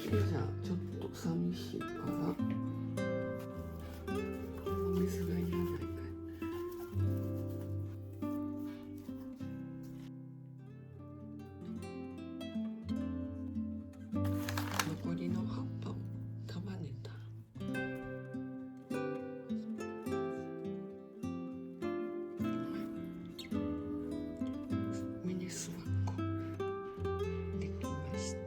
じゃちょっと寂しいからお水がいらないかい。残りの葉っぱを束ねたらミニスワッコできました。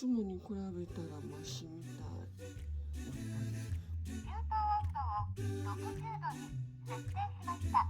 つもに比べたらマシみたい。中東温度を60度に設定しました。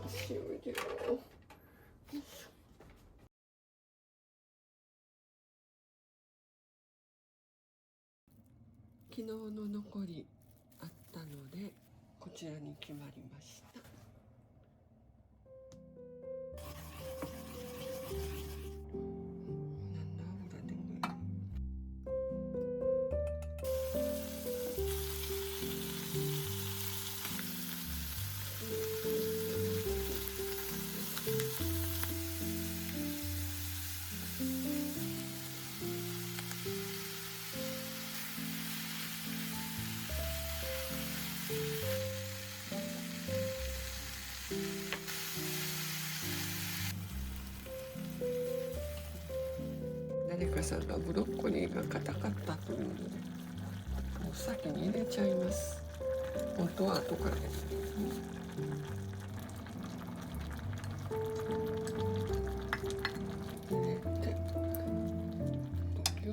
終了。昨日の残りあったのでこちらに決まりました。誰かさんがブロッコリーが硬かったというので、もう先に入れちゃいます。本当は後からですけどね。入れて、牛乳。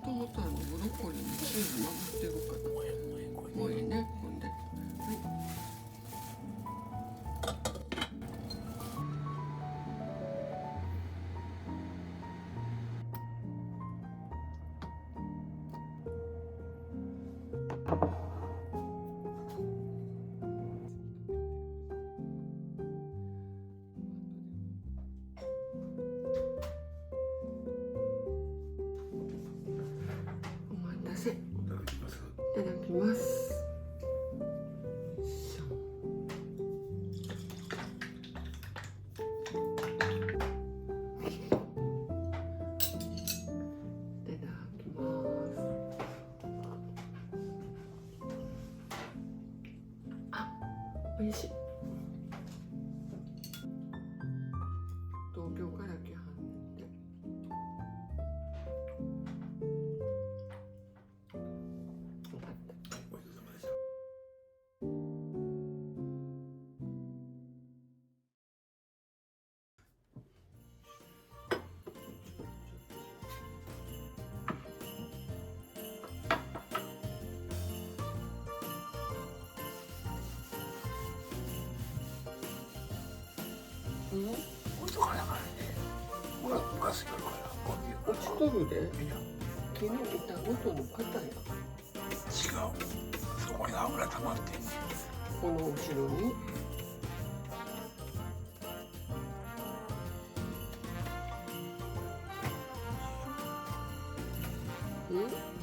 もともとブロッコリーにチーズまぶってるから。もういいね、ほんで。はい。いただきます。あ、美味しい。東京から来はんねんて。音からやからね。昔から落ちとるで。昨日見た音の方や。違う。そこに油溜まってんねん。この後ろに。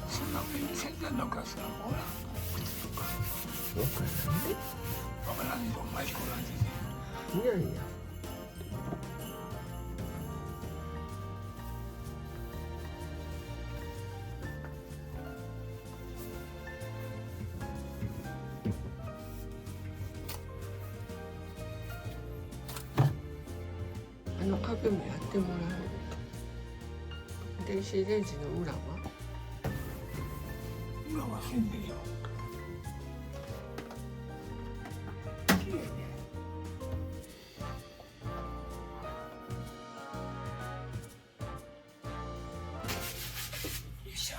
そんな先端のガスがほらわからないわからんよ巻き込まれてていやいやあの壁もやってもらう電子レンジの裏は裏はせんでいいよきれいねよいしょ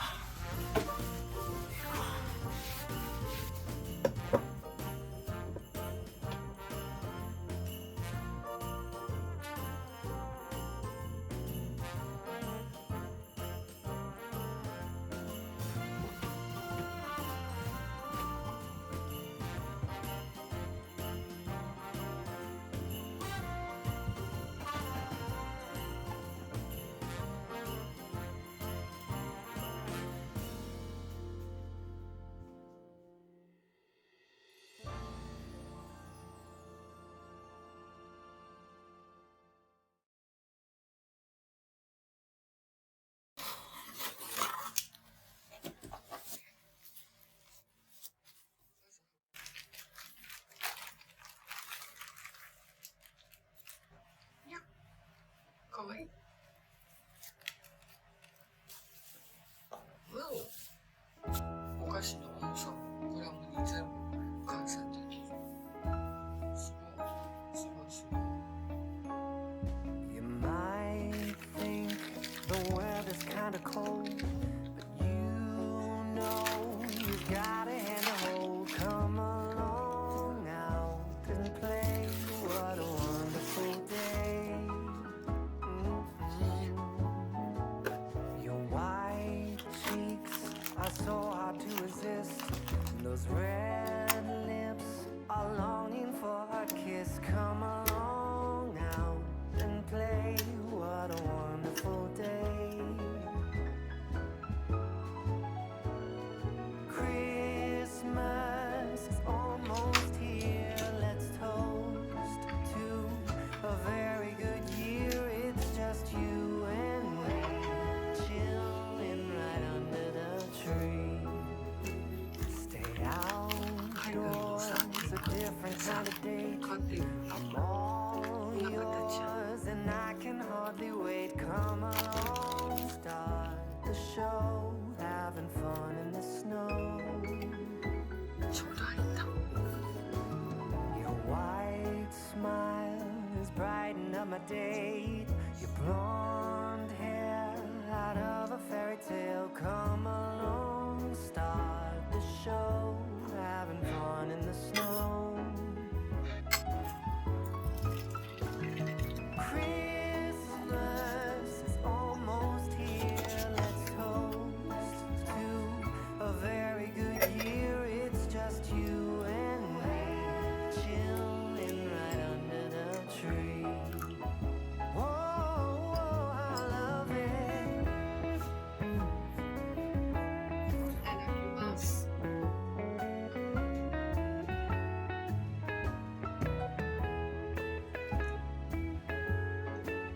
かわいいお菓子の重さグラムに全部換算できるすごいすごいすごい You might think the weather's kinda cold, but you know you've got a hand to hold. Come along out and play. What a wonderful day. Your white cheeks are so hard to resist. Those red lips are longing for a kiss. Come along out and play. What a wonderful day. Christmas is almost here. Let's toast to a very good year. It's just you and me, chilling right under the tree. Stay outdoors, a different kind of day. 買っている I'm all yours and I can hardly wait. Come along, start the show, having fun in the snow. ちょうど入った Your white smile is brighten up my day. Your blonde hair out of a fairy tale. Come along, start the show, having fun in the snow. Christmas is almost here. Let's toast to a very good year. It's just you and me, chilling right under the tree. Whoa, I love it. いただきます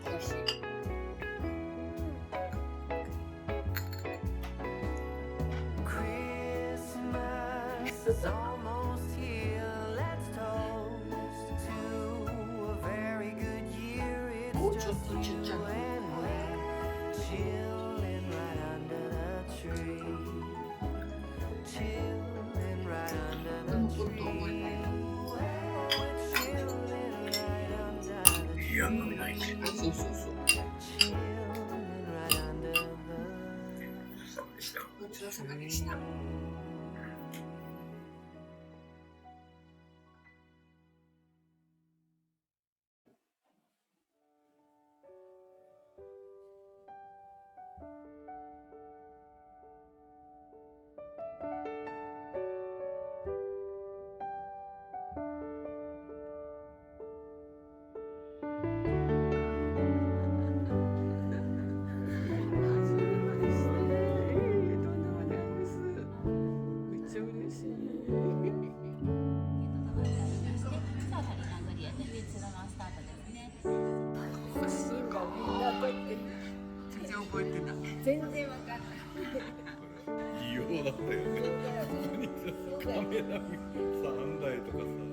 おいしい Christmas is almost here. Let's toast to a very good year. Oh, It's just just you chit-chat. and me, chilling right under the tree. Chilling right under the tree. We're chilling right under the いや飲みないし あそうそうそう chilling right under the そうでしたごちそうさまでした異様だったよね。ここにさカメラ3台とかさ。